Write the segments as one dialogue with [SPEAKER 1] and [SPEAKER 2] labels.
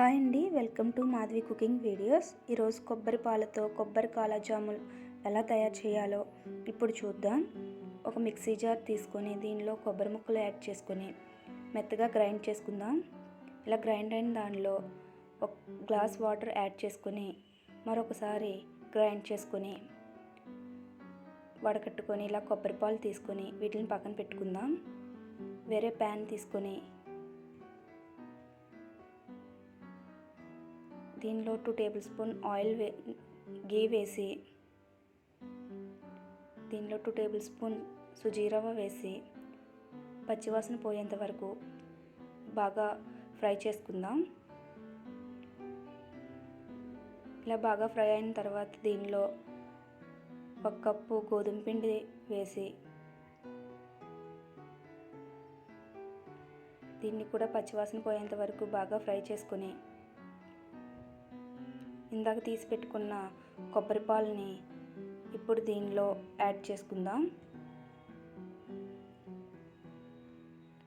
[SPEAKER 1] Hi అండి, welcome to Madhavi cooking videos. ఈరోజు కొబ్బరి పాలతో కొబ్బరి కాలాజాములు ఎలా తయారు చేయాలో ఇప్పుడు చూద్దాం. ఒక మిక్సీ జార్ తీసుకొని దీనిలో కొబ్బరి ముక్కలు యాడ్ చేసుకొని మెత్తగా గ్రైండ్ చేసుకుందాం. ఇలా గ్రైండ్ అయిన దానిలో ఒక గ్లాస్ వాటర్ యాడ్ చేసుకొని మరొకసారి గ్రైండ్ చేసుకొని వడకట్టుకొని ఇలా కొబ్బరి పాలు తీసుకొని వీటిని పక్కన పెట్టుకుందాం. వేరే ప్యాన్ తీసుకొని దీనిలో 2 టేబుల్ స్పూన్ గీ వేసి దీనిలో 2 టేబుల్ స్పూన్ సుజీరవ్వ వేసి పచ్చివాసన పోయేంత వరకు బాగా ఫ్రై చేసుకుందాం. ఇలా బాగా ఫ్రై అయిన తర్వాత దీనిలో 1 కప్పు గోధుమ పిండి వేసి దీన్ని కూడా పచ్చివాసన పోయేంత వరకు బాగా ఫ్రై చేసుకొని ఇందాక తీసి పెట్టుకున్న కొబ్బరి పాలని ఇప్పుడు దీనిలో యాడ్ చేసుకుందాం.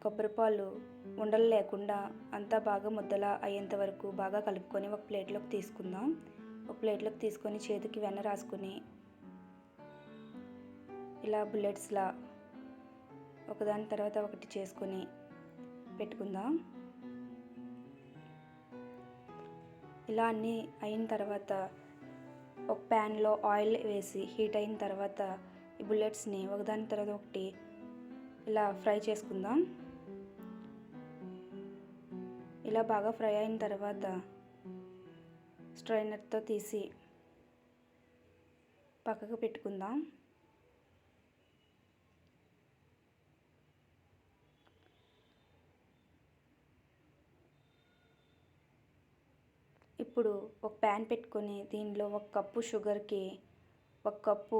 [SPEAKER 1] కొబ్బరి పాలు ఉండలు లేకుండా అంతా బాగా ముద్దలా అయ్యేంత వరకు బాగా కలుపుకొని ఒక ప్లేట్లోకి తీసుకుందాం. ఒక ప్లేట్లోకి తీసుకొని చేతికి వెన్న రాసుకొని ఇలా బుల్లెట్స్లా ఒకదాని తర్వాత ఒకటి చేసుకొని పెట్టుకుందాం. ఇలా అన్నీ అయిన తర్వాత ఒక ప్యాన్లో ఆయిల్ వేసి హీట్ అయిన తర్వాత ఈ బుల్లెట్స్ని ఒకదాని తర్వాత ఒకటి ఇలా ఫ్రై చేసుకుందాం. ఇలా బాగా ఫ్రై అయిన తర్వాత స్ట్రైనర్తో తీసి పక్కకు పెట్టుకుందాం. ఇప్పుడు ఒక ప్యాన్ పెట్టుకొని దీనిలో 1 కప్పు షుగర్కి 1 కప్పు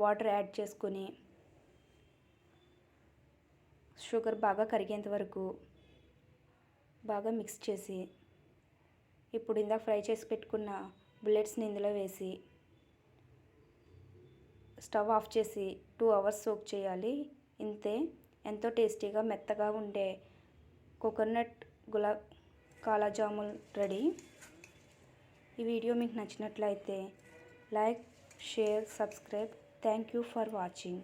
[SPEAKER 1] వాటర్ యాడ్ చేసుకొని షుగర్ బాగా కరిగేంత వరకు బాగా మిక్స్ చేసి ఇప్పుడు ఇందాక ఫ్రై చేసి పెట్టుకున్న బుల్లెట్స్ని ఇందులో వేసి స్టవ్ ఆఫ్ చేసి 2 అవర్స్ సోక్ చేయాలి. ఇంతే, ఎంతో టేస్టీగా మెత్తగా ఉండే కోకోనట్ కాలాజామున్ రెడీ. ఈ వీడియో మీకు నచ్చినట్లయితే like, share, subscribe. Thank you for watching.